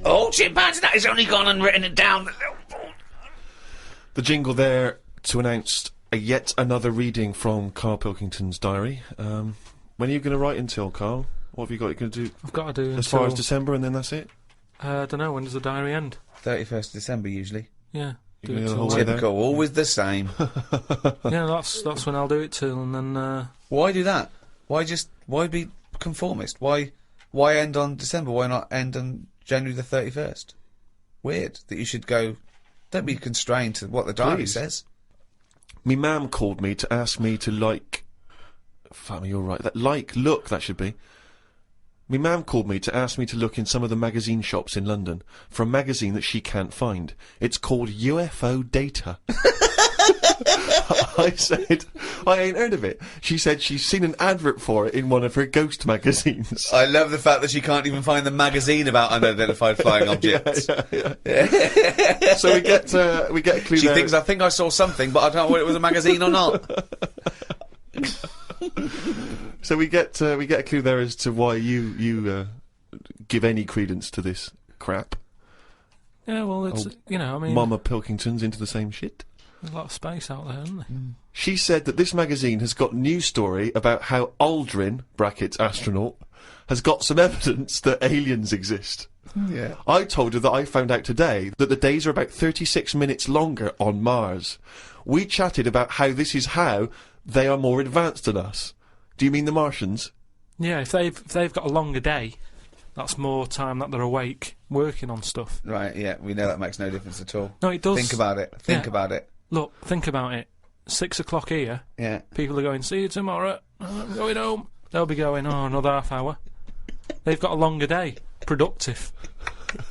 Oh, chimpanzee, that has only gone and written it down. The jingle there to announce yet another reading from Karl Pilkington's diary. When are you going to write until, Karl? What have you got? You're going to do? I've got to do as far as December, and then that's it. I don't know. When does the diary end? 31st December usually. Yeah. Do it till typical, always the same. Yeah, that's when I'll do it till, and then. Why do that? Why be conformist? Why end on December? Why not end on January the 31st? Weird that you should go. Don't be constrained to what the diary says. Me mam called me to ask me to like. Fuck me, you're right. Look, that should be. Me mam called me to ask me to look in some of the magazine shops in London for a magazine that she can't find. It's called UFO Data. I said, I ain't heard of it. She said she's seen an advert for it in one of her ghost magazines. I love the fact that she can't even find the magazine about unidentified flying objects. Yeah. So we get a clue. She there. thinks, I think I saw something, but I don't know whether it was a magazine or not. So we get a clue there as to why you give any credence to this crap. Yeah, well, it's I mean, Mama Pilkington's into the same shit. There's a lot of space out there, isn't there? She said that this magazine has got news story about how Aldrin (astronaut) has got some evidence that aliens exist. Yeah. I told her that I found out today that the days are about 36 minutes longer on Mars. We chatted about how this is how they are more advanced than us. Do you mean the Martians? Yeah, if they've got a longer day, that's more time that they're awake working on stuff. Right, yeah, we know that makes no difference at all. No, it does. Think about it. Think about it. Look, think about it. 6 o'clock here. Yeah. People are going, see you tomorrow. I'm going home. They'll be going, another half hour. They've got a longer day. Productive.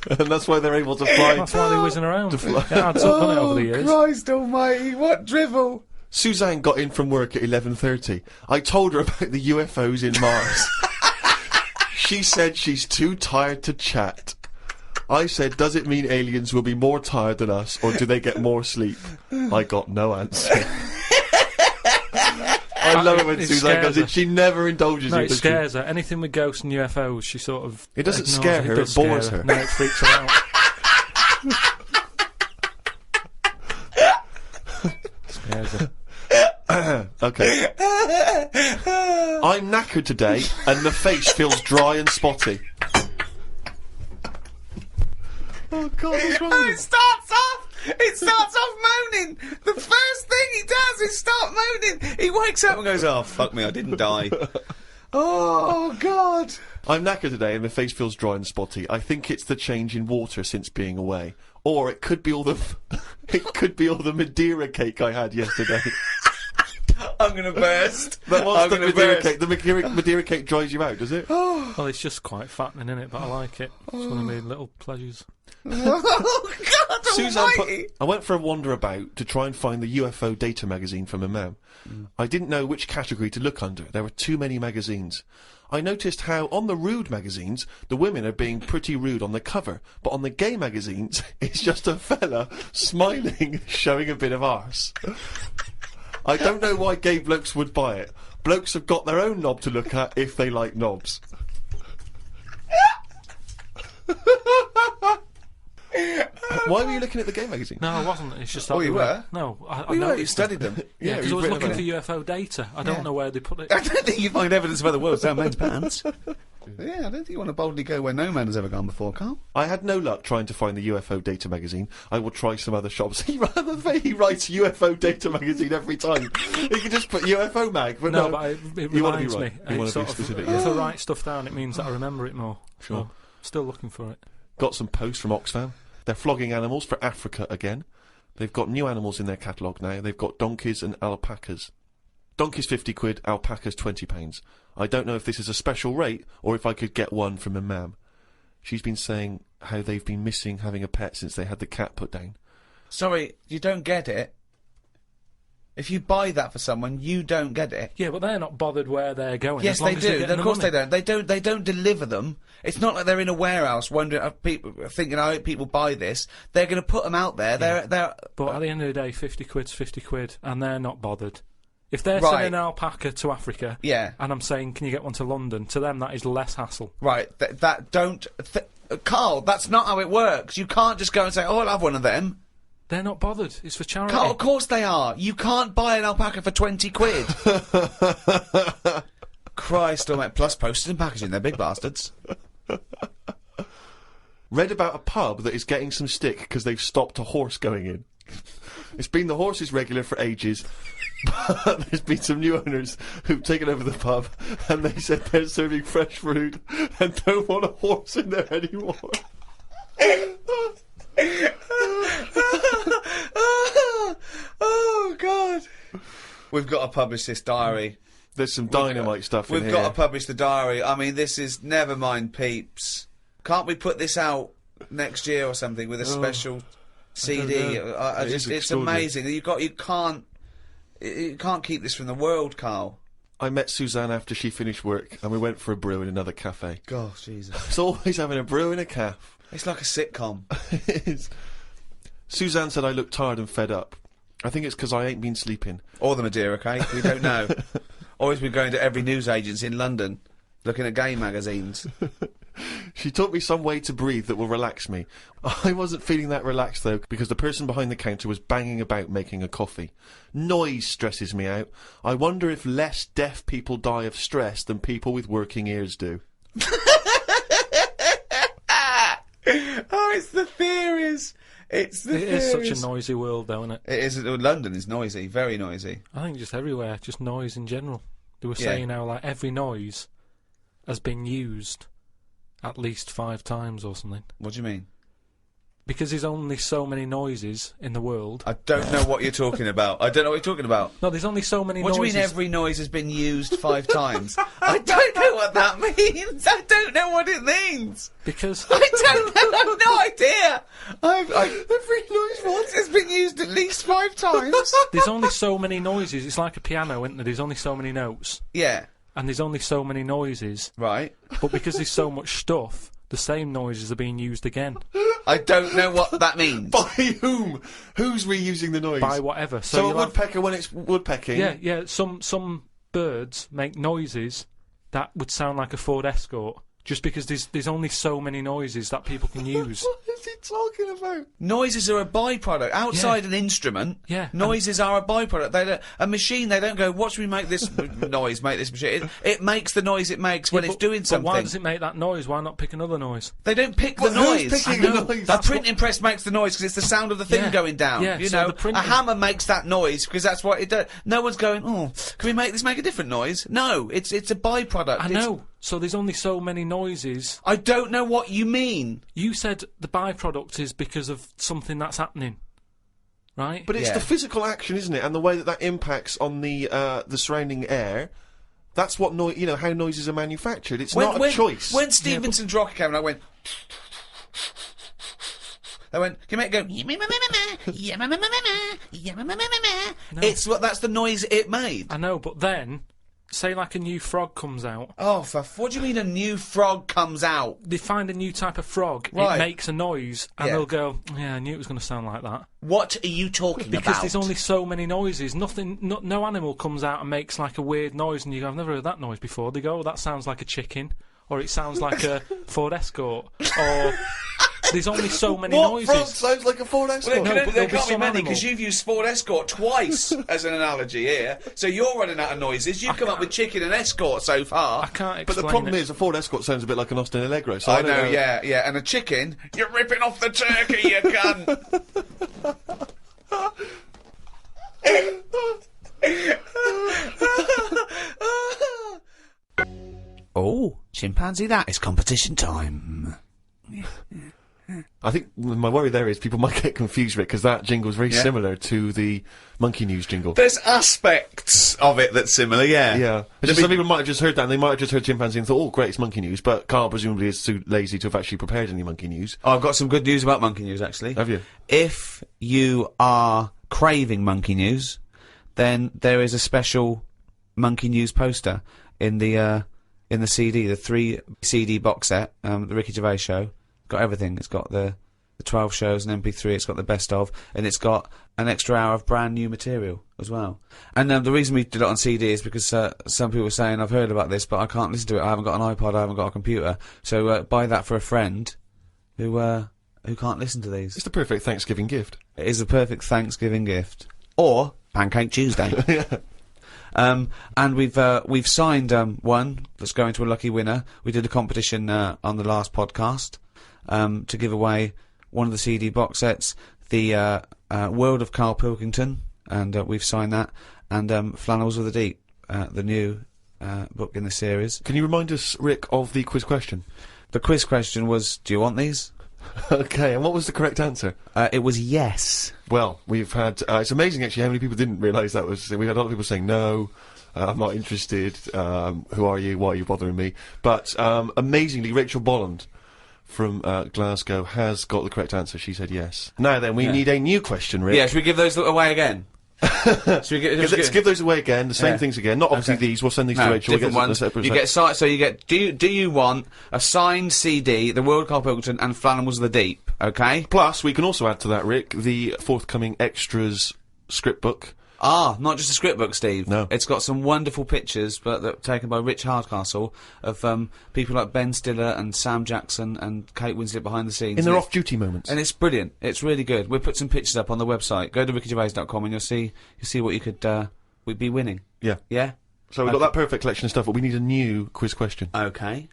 And that's why they're able to fly. That's why they're whizzing around. It adds up, doesn't it, over the years? Christ almighty, what drivel! Suzanne got in from work at 11:30. I told her about the UFOs in Mars. She said she's too tired to chat. I said, does it mean aliens will be more tired than us, or do they get more sleep? I got no answer. I love it when Suzanne goes in. She never indulges no, in it scares her. Anything with ghosts and UFOs, she sort of... It doesn't scare her, it bores her. No, it freaks her out. Scares her. Okay. I'm knackered today, and the face feels dry and spotty. Oh God, what's wrong with you? It starts off moaning. The first thing he does is start moaning. He wakes up and goes, oh, fuck me, I didn't die. Oh, God. I'm knackered today and my face feels dry and spotty. I think it's the change in water since being away. Or it could be all the... it could be all the Madeira cake I had yesterday. I'm gonna burst. That was the Madeira cake. The Madeira cake dries you out, does it? Well, it's just quite fattening, isn't it? But I like it. It's one of my little pleasures. Oh, God almighty. I went for a wander about to try and find the UFO Data magazine from my mum. I didn't know which category to look under. There were too many magazines. I noticed how on the rude magazines, the women are being pretty rude on the cover, but on the gay magazines, it's just a fella smiling, showing a bit of arse. I don't know why gay blokes would buy it. Blokes have got their own knob to look at if they like knobs. Why were you looking at the gay magazine? No, I wasn't. It's just that. Oh, you were? No, I You noticed studied them. Yeah, because I was looking for UFO data. I don't know where they put it. I don't think you find evidence of other worlds down men's pants. Yeah, I don't think you want to boldly go where no man has ever gone before, Carl. I had no luck trying to find the UFO Data magazine. I will try some other shops. He writes UFO Data magazine every time. He could just put UFO mag, but no. But it you want to be reminds right. me. You want to be Sort of- specific. If I write stuff down, it means that I remember it more. Sure. So, still looking for it. Got some posts from Oxfam. They're flogging animals for Africa again. They've got new animals in their catalogue now. They've got donkeys and alpacas. Donkeys 50 quid, alpacas 20 pounds. I don't know if this is a special rate or if I could get one from a mam. She's been saying how they've been missing having a pet since they had the cat put down. Sorry, you don't get it. If you buy that for someone, you don't get it. Yeah, but they're not bothered where they're going. Yes, as long they as they're do. getting Of the course money. they don't. They don't deliver them. It's not like they're in a warehouse wondering, people thinking, I hope people buy this. They're going to put them out there. They're. But at the end of the day, 50 quid's 50 quid, and they're not bothered. If they're Right. sending an alpaca to Africa, Yeah. and I'm saying, can you get one to London? To them, that is less hassle. Right. Carl, that's not how it works. You can't just go and say, "Oh, I'll have one of them." They're not bothered. It's for charity. Carl, of course they are. You can't buy an alpaca for 20 quid. Christ almighty. Plus postage and packaging. They're big bastards. Read about a pub that is getting some stick because they've stopped a horse going in. It's been the horse's regular for ages, but there's been some new owners who've taken over the pub, and they said they're serving fresh food and don't want a horse in there anymore. Oh, God. We've got to publish this diary. There's some dynamite stuff in here. We've got to publish the diary. I mean, this is... Never mind, peeps. Can't we put this out next year or something with a special CD? It's amazing. You can't keep this from the world, Carl. I met Suzanne after she finished work, and we went for a brew in another cafe. God, Jesus. It's always having a brew in a calf. It's like a sitcom. It is. Suzanne said I look tired and fed up. I think it's because I ain't been sleeping. Or the Madeira cake, we don't know. Always been going to every news agency in London, looking at gay magazines. She taught me some way to breathe that will relax me. I wasn't feeling that relaxed, though, because the person behind the counter was banging about making a coffee. Noise stresses me out. I wonder if less deaf people die of stress than people with working ears do. Oh, it's the theories. It's the theories. It is such a noisy world, though, isn't it? It is. London is noisy, very noisy. I think just everywhere, just noise in general. They were saying how, like, every noise has been used at least 5 times or something. What do you mean? Because there's only so many noises in the world. I don't know what you're talking about. I don't know what you're talking about. No, there's only so many What noises. do you mean every noise has been used 5 times? I don't know what that means. I don't know what it means. Because... I don't know. I have no idea. Every noise once has been used at least 5 times. There's only so many noises. It's like a piano, isn't there? There's only so many notes. Yeah. And there's only so many noises. Right. But because there's so much stuff, the same noises are being used again. I don't know what that means. By whom? Who's reusing the noise? By whatever. So a you'll have- woodpecker when it's woodpecking? Yeah. Some birds make noises that would sound like a Ford Escort. Just because there's only so many noises that people can use. What is he talking about? Noises are a byproduct. Outside an instrument, noises are a byproduct. They don't, a machine, they don't go, what should we make this noise, make this machine? It makes the noise it makes when it's doing something. But why does it make that noise? Why not pick another noise? They don't pick the noise. Who's picking the noise? The printing press makes the noise because it's the sound of the thing going down. Yeah, you so know, the printing- a hammer makes that noise because that's what it does. No one's going, oh, can we make this make a different noise? No, it's a byproduct. I know. So there's only so many noises. I don't know what you mean. You said the byproduct is because of something that's happening, right? But it's the physical action, isn't it? And the way that impacts on the surrounding air. That's what how noises are manufactured. It's not a choice. When Stevenson's rocket came and I went... They went, can you make it go... It's that's the noise it made. I know, but then... Say like a new frog comes out. Oh, what do you mean a new frog comes out? They find a new type of frog, right. It makes a noise, and they'll go, yeah, I knew it was going to sound like that. What are you talking about? Because there's only so many noises. No animal comes out and makes like a weird noise, and you go, I've never heard that noise before. They go, oh, that sounds like a chicken, or it sounds like a Ford Escort, or... There's only so many noises. What frog sounds like a Ford Escort? Well, there can't be many animal. because you've used Ford Escort twice as an analogy here. So you're running out of noises. You've come up with chicken and Escort so far. I can't explain But the problem is, a Ford Escort sounds a bit like an Austin Allegro. So I know, yeah. And a chicken, you're ripping off the turkey, you cunt. Oh, chimpanzee, that is competition time. I think my worry there is people might get confused with it because that jingle is very similar to the Monkey News jingle. There's aspects of it that's similar, yeah. Yeah. Some people might have just heard that and they might have just heard chimpanzee and thought, oh, great, it's Monkey News. But Carl presumably is too lazy to have actually prepared any Monkey News. Oh, I've got some good news about Monkey News, actually. Have you? If you are craving Monkey News, then there is a special Monkey News poster in the CD, the 3 CD box set, the Ricky Gervais show. Got everything. It's got the 12 shows and MP3. It's got the best of, and it's got an extra hour of brand new material as well. And the reason we did it on CD is because some people were saying, I've heard about this, but I can't listen to it. I haven't got an iPod. I haven't got a computer. So buy that for a friend, who can't listen to these. It's the perfect Thanksgiving gift. It is the perfect Thanksgiving gift. Or Pancake Tuesday. Yeah. And we've signed one that's going to a lucky winner. We did a competition on the last podcast to give away one of the CD box sets, the World of Karl Pilkington, and we've signed that, and Flannels of the Deep, the new book in the series. Can you remind us, Rick, of the quiz question? The quiz question was, do you want these? Okay, and what was the correct answer? It was yes. Well, we've had... it's amazing, actually, how many people didn't realise that was... We had a lot of people saying, no, I'm not interested, who are you, why are you bothering me? But, amazingly, Rachel Bolland from Glasgow has got the correct answer. She said yes. Now then, we need a new question, Rick. Yeah, should we give those away again? Let's give those away again, the same things again. Not obviously these, we'll send these to Rachel. Different ones. You get so you get, do you want a signed CD, The World of Karl Pilkington and Flannels of the Deep, okay? Plus, we can also add to that, Rick, the forthcoming extras script book. Ah, not just a script book, Steve. No. It's got some wonderful pictures, but that taken by Rich Hardcastle, of people like Ben Stiller and Sam Jackson and Kate Winslet behind the scenes. In their off-duty moments. And it's brilliant. It's really good. We'll put some pictures up on the website. Go to rickygervais.com and you'll see what you could we'd be winning. Yeah. Yeah? So we've got that perfect collection of stuff, but we need a new quiz question. Okay.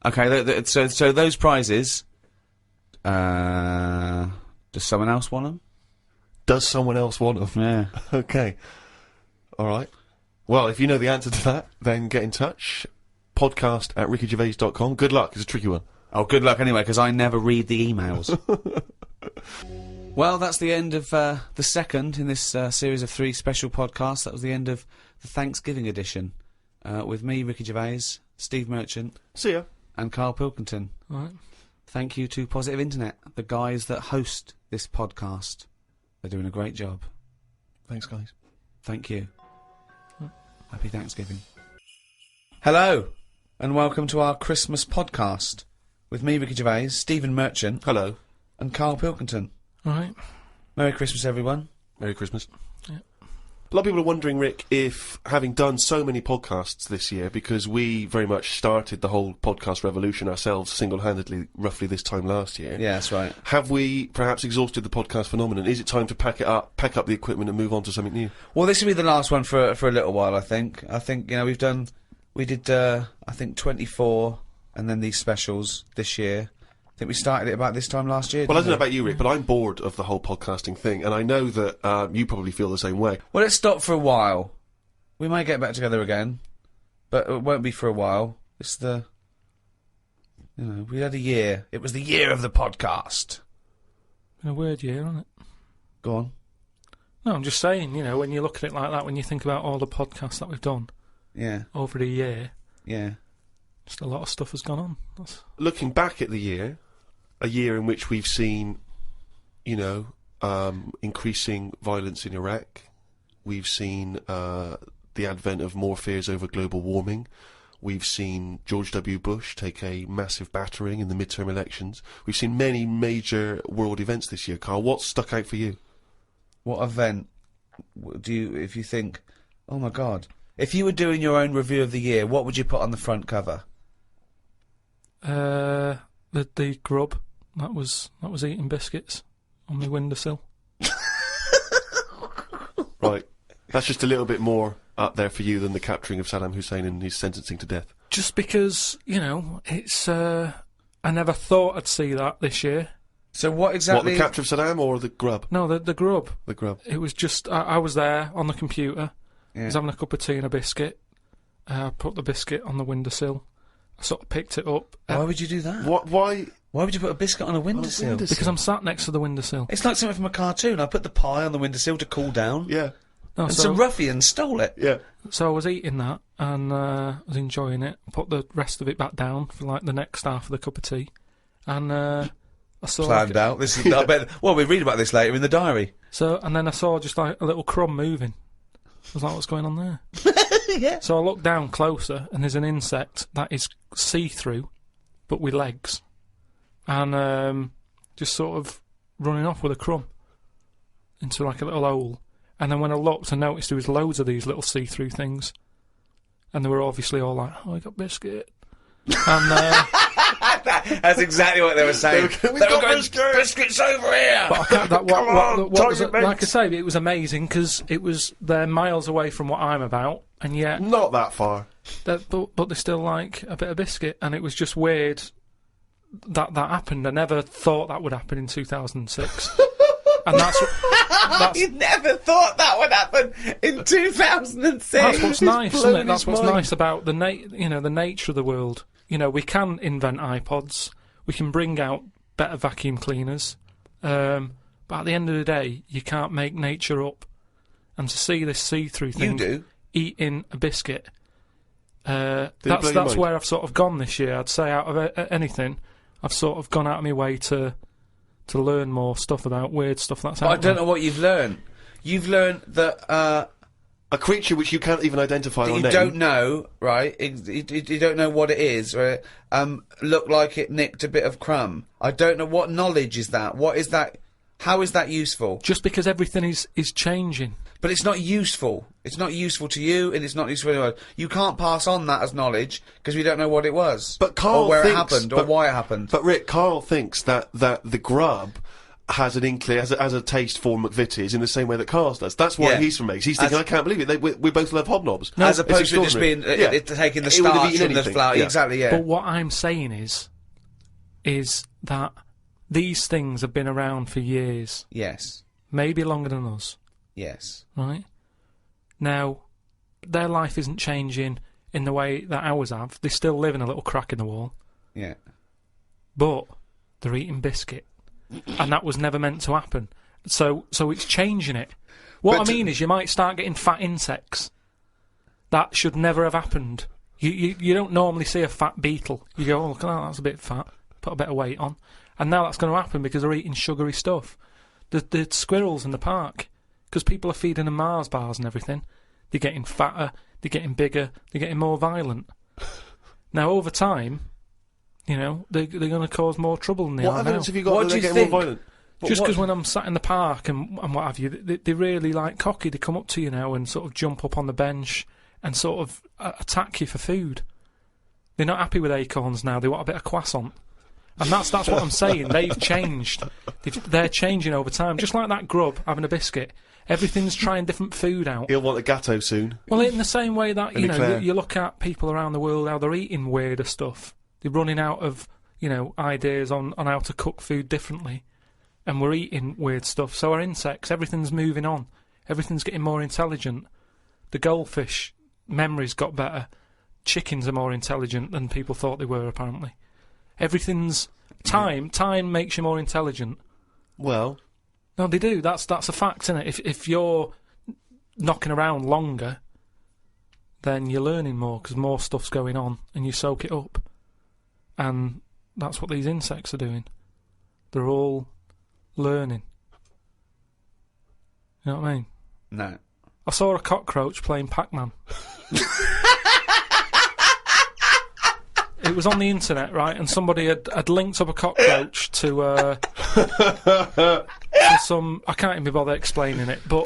Okay, so those prizes, does someone else want them? Does someone else want them? Yeah. Okay. Alright. Well, if you know the answer to that, then get in touch. podcast@rickygervais.com. Good luck, it's a tricky one. Oh, good luck anyway, because I never read the emails. Well, that's the end of the second in this series of 3 special podcasts. That was the end of the Thanksgiving edition. With me, Ricky Gervais, Steve Merchant. See ya. And Karl Pilkington. All right. Thank you to Positive Internet, the guys that host this podcast. They're doing a great job. Thanks, guys. Thank you. Happy Thanksgiving. Hello, and welcome to our Christmas podcast. With me, Ricky Gervais, Stephen Merchant. Hello. And Karl Pilkington. All right. Merry Christmas, everyone. Merry Christmas. Yeah. A lot of people are wondering, Rick, if having done so many podcasts this year, because we very much started the whole podcast revolution ourselves single-handedly roughly this time last year. Yeah, that's right. Have we perhaps exhausted the podcast phenomenon? Is it time to pack up the equipment and move on to something new? Well, this will be the last one for a little while, I think. I think, we did, I think 24 and then these specials this year. I think we started it about this time last year. Well, I don't know about you, Rick, but I'm bored of the whole podcasting thing, and I know that you probably feel the same way. Well, let's stop for a while. We may get back together again, but it won't be for a while. It's we had a year. It was the year of the podcast. Been a weird year, hasn't it? Go on. No, I'm just saying, when you look at it like that, when you think about all the podcasts that we've done Yeah. over the year, Yeah. just a lot of stuff has gone on. Looking back at the year, a year in which we've seen, increasing violence in Iraq. We've seen the advent of more fears over global warming. We've seen George W. Bush take a massive battering in the midterm elections. We've seen many major world events this year. Karl, what's stuck out for you? What event if you think, oh my God, if you were doing your own review of the year, what would you put on the front cover? The grub that was eating biscuits on the windowsill. Right, that's just a little bit more up there for you than the capturing of Saddam Hussein and his sentencing to death. Just because it's I never thought I'd see that this year. So what exactly? What, the capture of Saddam or the grub? No, the grub. The grub. It was just I was there on the computer. I was having a cup of tea and a biscuit. I put the biscuit on the windowsill. I sort of picked it up. Why would you do that? Why? Why would you put a biscuit on a windowsill? Because I'm sat next to the windowsill. It's like something from a cartoon. I put the pie on the windowsill to cool down. Yeah. No, And some ruffian stole it. Yeah. So I was eating that and I was enjoying it. I put the rest of it back down for like the next half of the cup of tea. And I saw... Planned out. This is, I bet, well, we read about this later in the diary. And then I saw just like a little crumb moving. I was like, what's going on there? Yeah. So I looked down closer and there's an insect that is see-through, but with legs. And just sort of running off with a crumb into like a little hole. And then when I looked, I noticed there was loads of these little see-through things. And they were obviously all like, oh, I got biscuit. And That's exactly what they were saying. We've got biscuits over here. But I can't, that, Come on, what was target it, mates. like I say, it was amazing because they're miles away from what I'm about, and yet, Not that far. but they still like a bit of biscuit, and it was just weird that happened. I never thought that would happen in 2006, and that's You never thought that would happen in 2006. that's what's nice, isn't blown it? That's his what's mind. nice about the the nature of the world. You know, we can invent iPods, we can bring out better vacuum cleaners, but at the end of the day, you can't make nature up. And to see this see-through thing, You do. eating a biscuit, blow your that's mind? where I've sort of gone this year. I'd say out of anything, I've sort of gone out of my way to learn more stuff about weird stuff that's out I don't there. know what you've learned. You've learned that A creature which you can't even identify that or you name. don't know, right? You don't know what it is, right? Looked like it nicked a bit of crumb. I don't know what knowledge is that. What is that? How is that useful? Just because everything is changing. But it's not useful. It's not useful to you, and it's not useful to anyone. You can't pass on that as knowledge because we don't know what it was, But Carl or where thinks, it happened, or but- why it happened. But Rick, Carl thinks that the grub has an inkling, has a taste for McVitie's in the same way that Carl's does. That's why Yeah. he's from Meg's. He's thinking, I can't believe it. We both love hobnobs. As It's opposed to just being extraordinary. taking the It would have starch eaten from the anything. flour. Yeah. Exactly, yeah. But what I'm saying is that these things have been around for years, Yes. maybe longer than us, Yes. right? Now, their life isn't changing in the way that ours have. They still live in a little crack in the wall, Yeah. but they're eating biscuit, and that was never meant to happen. So it's changing it. What But I mean is, you might start getting fat insects. That should never have happened. You don't normally see a fat beetle. You go, oh, look at that, that's a bit fat. Put a bit of weight on. And now that's going to happen because they're eating sugary stuff. The squirrels in the park, because people are feeding them Mars bars and everything, they're getting fatter, they're getting bigger, they're getting more violent. Now, over time, you know, they're going to cause more trouble than they What are evidence now. have you got What that do they're you getting more think? violent? Just what- because when I'm sat in the park and what have you, they really like cocky. They come up to you now and sort of jump up on the bench and sort of attack you for food. They're not happy with acorns now. They want a bit of croissant. And that's what I'm saying. They've changed. They're changing over time. Just like that grub having a biscuit. Everything's trying different food out. He'll want a gatto soon. Well, in the same way that, And you know, Eclair. you look at people around the world, how they're eating weirder stuff. They're running out of, you know, ideas on how to cook food differently. And we're eating weird stuff. So are insects. Everything's moving on. Everything's getting more intelligent. The goldfish memories got better. Chickens are more intelligent than people thought they were, apparently. Everything's... Time makes you more intelligent. Well, No, they do. That's a fact, isn't it? If you're knocking around longer, then you're learning more because more stuff's going on and you soak it up. And that's what these insects are doing. They're all learning. You know what I mean? No. I saw a cockroach playing Pac-Man. It was on the internet, right? And somebody had linked up a cockroach to some. I can't even be bothered explaining it, but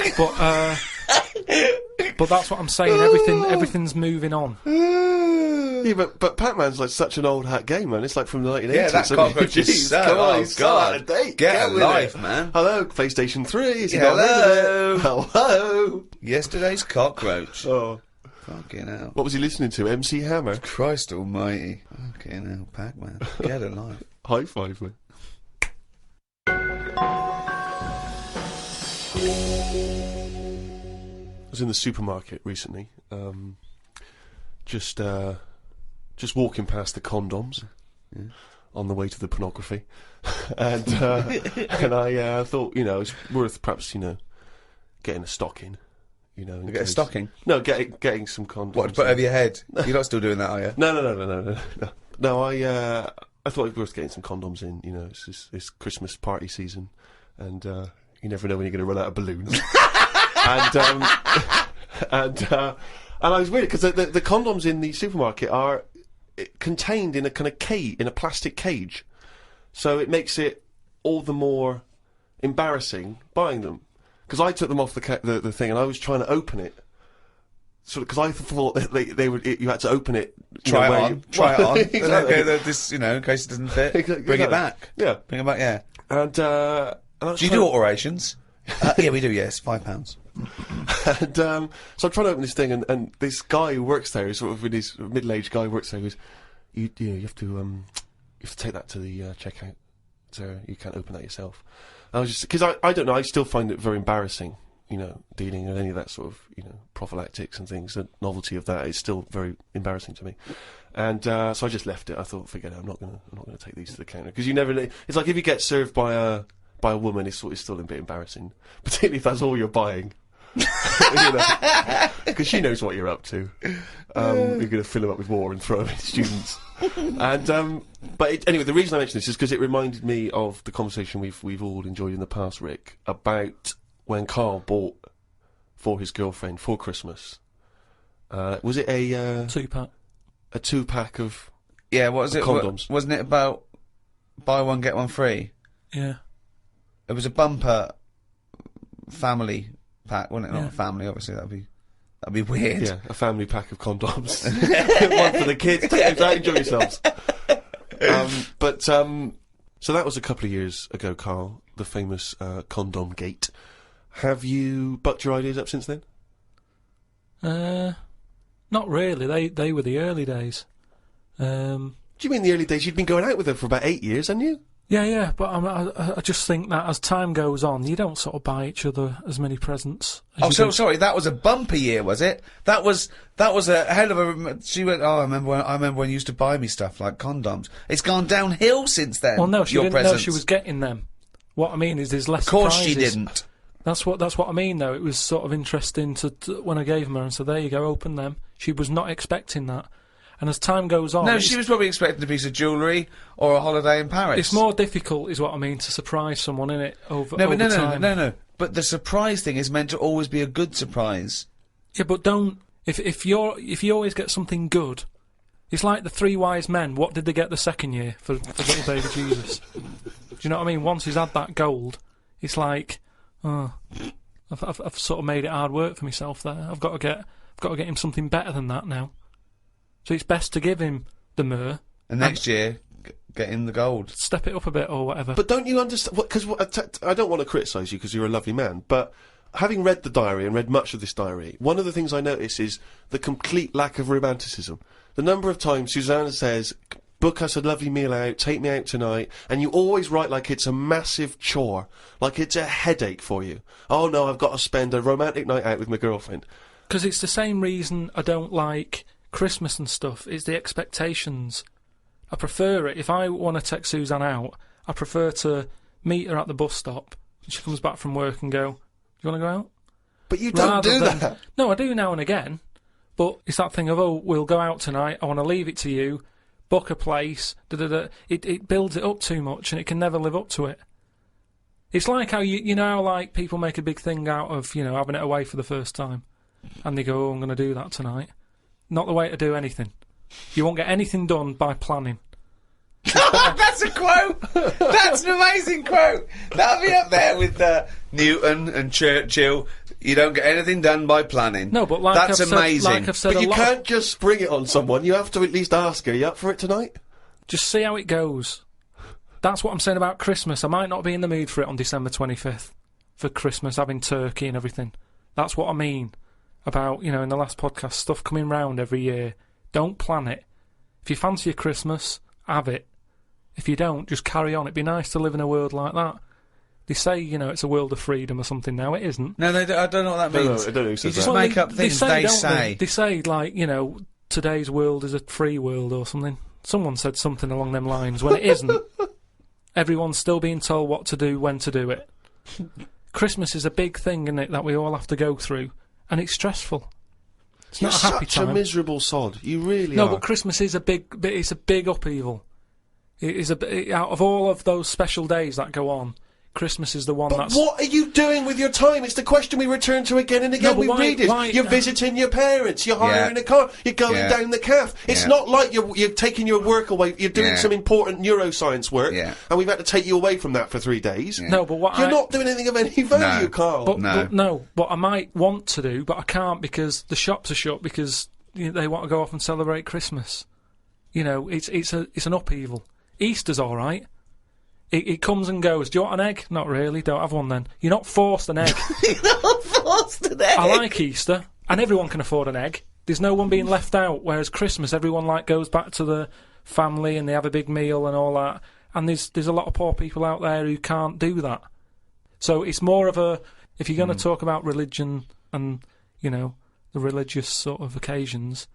that's what I'm saying. Everything's moving on. yeah, but Pac-Man's like such an old hat game, man. It's like from the 1980s. Yeah, that I mean, cockroach is jeez, so... come on, oh, he's so God. out of date. Get a with life, it. man. Hello, PlayStation 3. Is he Yeah, not heard of it? Hello. Yesterday's cockroach. Oh, Fucking hell. what was he listening to? MC Hammer. Christ almighty. Fucking hell, Pac-Man. Get a life. High five, man. I was in the supermarket recently, just walking past the condoms on the way to the pornography, and I thought, you know, it's worth perhaps, you know, getting a stocking, you know. in Get a case- stocking? No, getting some condoms. What, to put over your head? You're not still doing that, are you? No. No, I thought it was worth getting some condoms in. You know, it's Christmas party season, and you never know when you're going to run out of balloons. and I was weird because the condoms in the supermarket are contained in a kind of cage, in a plastic cage, so it makes it all the more embarrassing buying them. Because I took them off the thing and I was trying to open it, sort of, because I thought that they would, you had to open it. Try it on. Try it on. Exactly. Okay, this, in case it doesn't fit. Exactly. Bring it back. Yeah. Bring it back, yeah. And I was Do you trying- do alterations? Yeah, we do, yes. £5. And so I'm trying to open this thing, and this guy who works there, sort of with his middle-aged guy who works there, goes, you have to take that to the checkout, so you can't open that yourself. And I was just, because I don't know, I still find it very embarrassing, dealing with any of that sort of, prophylactics and things. The novelty of that is still very embarrassing to me. And so I just left it. I thought, forget it, I'm not gonna take these to the counter, because you never know. It's like if you get served by a woman, it's still a bit embarrassing, particularly if that's all you're buying. Because she knows what you're up to. You're going to fill them up with water and throw them at students. And but anyway, the reason I mention this is because it reminded me of the conversation we've all enjoyed in the past, Rick, about when Carl bought for his girlfriend for Christmas. Was it a 2-pack? A 2-pack of Yeah, what was it? condoms? Wasn't it about buy one get one free? Yeah. It was a bumper family pack, wasn't it? Yeah. Not a family, obviously. That'd be weird. Yeah, a family pack of condoms. One for the kids. Take out, enjoy yourselves. So that was a couple of years ago, Carl, the famous condom gate. Have you bucked your ideas up since then? Not really. They were the early days. Do you mean the early days? You'd been going out with her for about 8 years, hadn't you? Yeah, but I just think that as time goes on, you don't sort of buy each other as many presents. Oh, so sorry. That was a bumper year, was it? That was a hell of a. She went. Oh, I remember when you used to buy me stuff like condoms. It's gone downhill since then. Well, no, she your didn't presents. know she was getting them. What I mean is, there's less. Of course, surprises. she didn't. That's what I mean, though. It was sort of interesting to when I gave them her and said, "There you go, open them." She was not expecting that, and as time goes on, No, she was probably expecting a piece of jewellery or a holiday in Paris. It's more difficult, is what I mean, to surprise someone, innit? Over No, but over time. no. But the surprise thing is meant to always be a good surprise. Yeah, but don't. If you always get something good, it's like the 3 wise men. What did they get the second year for little baby Jesus? Do you know what I mean? Once he's had that gold, it's like, oh, I've sort of made it hard work for myself there. I've got to get him something better than that now. So it's best to give him the myrrh. And next year, get in the gold. Step it up a bit or whatever. But don't you understand? Because I don't want to criticise you because you're a lovely man, but having read the diary and read much of this diary, one of the things I notice is the complete lack of romanticism. The number of times Susanna says, book us a lovely meal out, take me out tonight, and you always write like it's a massive chore, like it's a headache for you. Oh no, I've got to spend a romantic night out with my girlfriend. Because it's the same reason I don't like Christmas and stuff. It's the expectations. I prefer it. If I want to take Suzanne out, I prefer to meet her at the bus stop. She comes back from work and go, "You want to go out?" But you don't do that. No, I do now and again. But it's that thing of, oh, we'll go out tonight. I want to leave it to you. Book a place. It builds it up too much, and it can never live up to it. It's like how you know how like people make a big thing out of having it away for the first time, and they go, "Oh, I'm going to do that tonight." Not the way to do anything. You won't get anything done by planning. That's a quote! That's an amazing quote! That'll be up there with Newton and Churchill. You don't get anything done by planning. No, but like that's I've amazing. Said, like I've said But you a lot. can't just spring it on someone. You have to at least ask her, you up for it tonight? Just see how it goes. That's what I'm saying about Christmas. I might not be in the mood for it on December 25th. For Christmas, having turkey and everything. That's what I mean about, in the last podcast, stuff coming round every year. Don't plan it. If you fancy a Christmas, have it. If you don't, just carry on. It'd be nice to live in a world like that. They say, it's a world of freedom or something now. It isn't. No, I don't know what that means. I don't know who You says just that. make up things they don't say. They say, like, today's world is a free world or something. Someone said something along them lines when it isn't. Everyone's still being told what to do, when to do it. Christmas is a big thing, isn't it, that we all have to go through. And it's stressful. It's You're not a happy such time. a miserable sod. You really No, are. but Christmas is it's a big upheaval. It is out of all of those special days that go on, Christmas is the one But that's... what are you doing with your time? It's the question we return to again and again. No, but We why- read it. why- You're visiting your parents. You're hiring Yeah. a car. You're going Yeah. down the calf. It's Yeah. not like you're taking your work away. You're doing Yeah. some important neuroscience work, Yeah. and we've had to take you away from that for 3 days. Yeah. No, but what You're I... not doing anything of any value, No. Carl. But, No. but I might want to do, but I can't because the shops are shut because they want to go off and celebrate Christmas. You know, it's an upheaval. Easter's all right. It comes and goes. Do you want an egg? Not really. Don't have one then. You're not forced an egg. You're not forced an egg. I like Easter, and everyone can afford an egg. There's no one being left out. Whereas Christmas, everyone goes back to the family and they have a big meal and all that. And there's a lot of poor people out there who can't do that. So it's more of a, if you're going to talk about religion and the religious sort of occasions,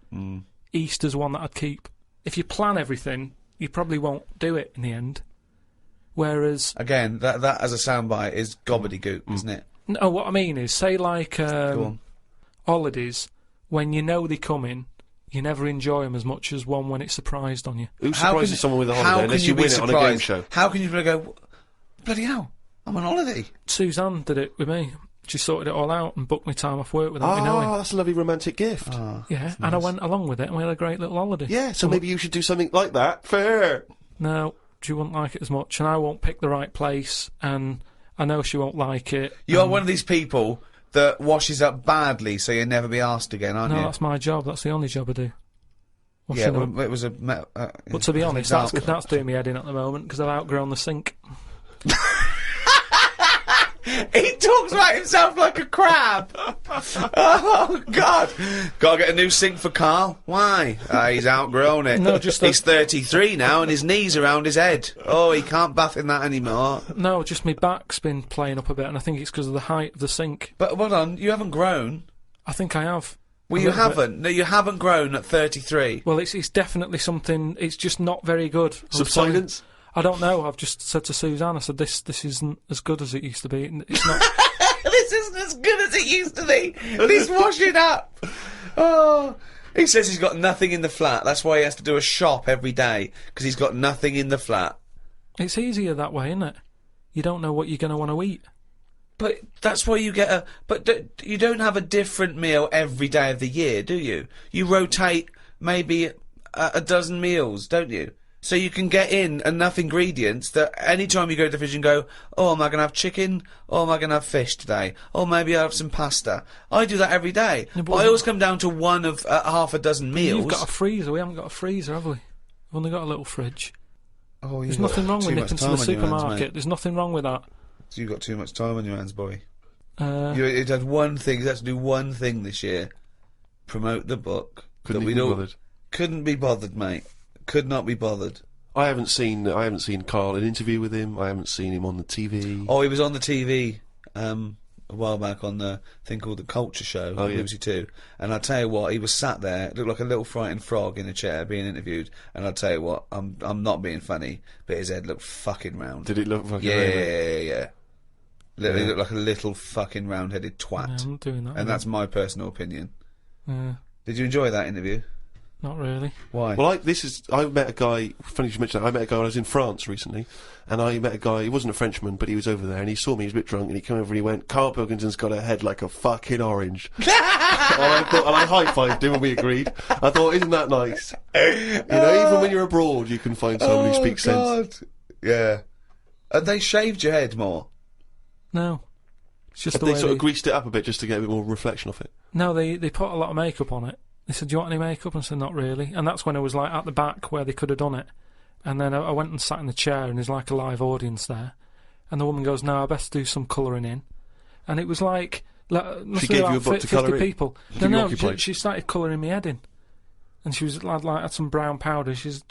Easter's one that I'd keep. If you plan everything, you probably won't do it in the end. Whereas Again, that as a soundbite is gobbledygook, isn't it? no, what I mean is, say like Go on. holidays, when you know they're coming, you never enjoy them as much as one when it's surprised on you. Who How surprises can- someone with a how holiday can unless you be win it on a game surprised? show? How can you go, bloody hell, I'm on holiday? Suzanne did it with me. She sorted it all out and booked me time off work without me knowing. Ah, that's a lovely romantic gift. Yeah, and I went along with it and we had a great little holiday. Yeah, so maybe you should do something like that for her. No, she wouldn't like it as much, and I won't pick the right place, and I know she won't like it. You are one of these people that washes up badly, so you'll never be asked again, aren't No, you? that's my job. That's the only job I do. Yeah, Washing up. well, it was a. But to be honest, that's doing me head in at the moment because I've outgrown the sink. He talks about himself like a crab. Oh God! Gotta get a new sink for Carl. Why? He's outgrown it. No, just he's 33 now, and his knees around his head. Oh, he can't bath in that anymore. No, just my back's been playing up a bit, and I think it's because of the height of the sink. But hold on, you haven't grown. I think I have. Well, A you little bit. haven't. No, you haven't grown at 33. Well, it's definitely something. It's just not very good. Subsidence? I don't know. I've just said to Suzanne, I said this isn't as good as it used to be. It's not. This isn't as good as it used to be. He's washing up. Oh. He says he's got nothing in the flat. That's why he has to do a shop every day, because he's got nothing in the flat. It's easier that way, isn't it? You don't know what you're going to want to eat. But that's why you get a... But you don't have a different meal every day of the year, do you? You rotate maybe a dozen meals, don't you? So you can get in enough ingredients that any time you go to the fridge and go, oh, am I going to have chicken? Or am I going to have fish today? Or maybe I'll have some pasta. I do that every day. Yeah, but I always come down to one of half a dozen meals. You've got a freezer. We haven't got a freezer, have we? We've only got a little fridge. Oh, There's nothing wrong with nipping to the supermarket. There's nothing wrong with that. So you've got too much time on your hands, boy. Uh, You had one thing. You had to do one thing this year. Promote the book. Couldn't that we even don't- bothered. Couldn't be bothered, mate. Could not be bothered. I haven't seen Carl an interview with him. I haven't seen him on the TV. Oh, he was on the TV a while back on the thing called The Culture Show on yeah. BBC Two. And I'll tell you what, he was sat there, looked like a little frightened frog in a chair being interviewed. And I'll tell you what, I'm not being funny, but his head looked fucking round. Did it look fucking Yeah, really? yeah. Literally looked like a little fucking round-headed twat. yeah, I'm not doing that. And that's my personal opinion. Yeah, Did you enjoy that interview? not really. Why? Well, I met a guy, funny you should mention that, I met a guy when I was in France recently, and I met a guy, he wasn't a Frenchman, but he was over there, and he saw me, he was a bit drunk, and he came over and he went, Karl Pilkington's got a head like a fucking orange. and I high-fived him and we agreed. I thought, isn't that nice? You know, even when you're abroad, you can find someone who speaks sense. Yeah. And they shaved your head more. No. It's just If the they way sort of greased it up a bit just to get a bit more reflection off it. No, they put a lot of makeup on it. They said, do you want any makeup? And I said, not really. And that's when I was like at the back where they could have done it. And then I went and sat in the chair and there's like a live audience there. And the woman goes, no, I best do some colouring in. And it was like... She gave you a book to colour in? people. Keep you No, occupied? she started colouring me head in. And she was had some brown powder. She's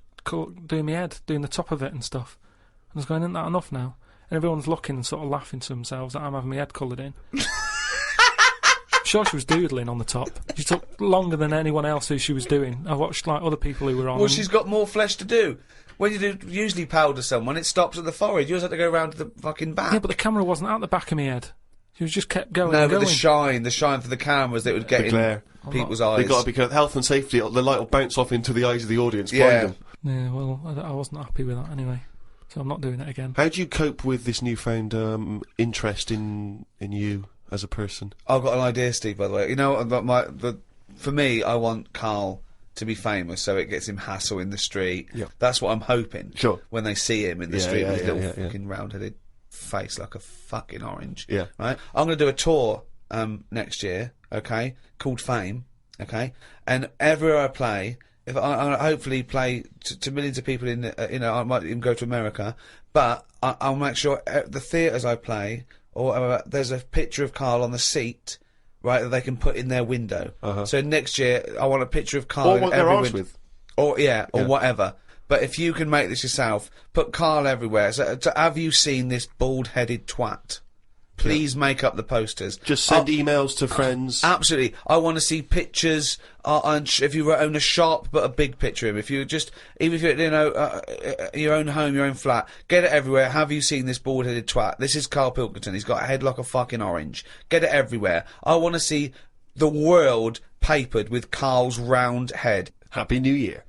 doing my head, doing the top of it and stuff. And I was going, isn't that enough now? And everyone's looking and sort of laughing to themselves that I'm having my head coloured in. Sure, she was doodling on the top. She took longer than anyone else who she was doing. I watched like other people who were on. Well, and- she's got more flesh to do. When you do usually powder someone, it stops at the forehead. Yours had to go round to the fucking back. Yeah, but the camera wasn't at the back of my head. She was just kept going. no, and but going. the shine for the cameras that would get The in glare. people's eyes. They've got to be careful. Health and safety, the light will bounce off into the eyes of the audience, Yeah. blind them. Yeah, well, I wasn't happy with that anyway. so I'm not doing it again. How do you cope with this newfound interest in you as a person? I've got an idea, Steve, by the way. You know, for me, I want Carl to be famous, so it gets him hassle in the street. Yeah. That's what I'm hoping. Sure. When they see him in the street yeah, with his yeah, little yeah. fucking round-headed face like a fucking orange. Yeah. Right? I'm going to do a tour next year, okay, called Fame, okay? And everywhere I play, if I hopefully play to millions of people in, I might even go to America, but I'll make sure the theatres I play, or there's a picture of Carl on the seat, right, that they can put in their window. So next year, I want a picture of Carl Or in what their every arse window. with. Or whatever. But if you can make this yourself, put Carl everywhere. So, have you seen this bald-headed twat? Please make up the posters. Just send emails to friends. Absolutely. I want to see pictures. If you own a shop, but a big picture of him. If you just, even if you're, your own home, your own flat, get it everywhere. Have you seen this bald-headed twat? This is Karl Pilkington. He's got a head like a fucking orange. Get it everywhere. I want to see the world papered with Carl's round head. Happy New Year.